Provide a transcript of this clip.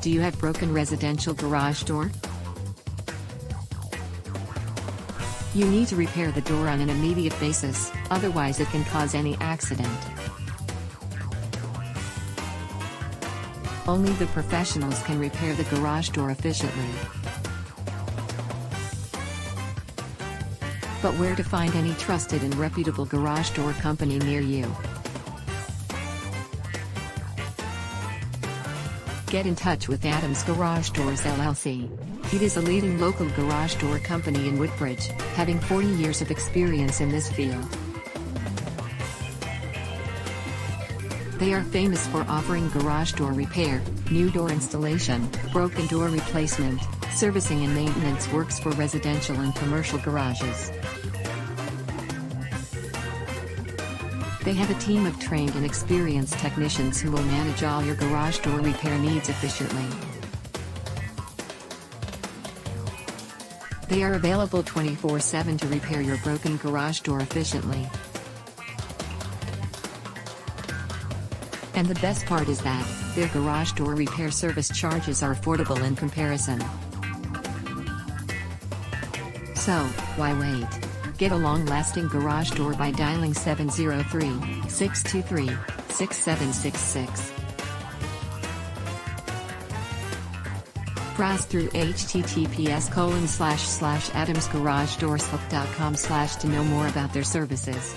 Do you have broken residential garage door? You need to repair the door on an immediate basis, otherwise it can cause any accident. Only the professionals can repair the garage door efficiently. But where to find any trusted and reputable garage door company near you? Get in touch with Adams Garage Doors LLC. It is a leading local garage door company in Woodbridge, having 40 years of experience in this field. They are famous for offering garage door repair, new door installation, broken door replacement, servicing and maintenance works for residential and commercial garages. They have a team of trained and experienced technicians who will manage all your garage door repair needs efficiently. They are available 24/7 to repair your broken garage door efficiently. And the best part is that, their garage door repair service charges are affordable in comparison. So, why wait? Get a long-lasting garage door by dialing 703-623-6766. Browse through https://adamsgaragedoors.com/ to know more about their services.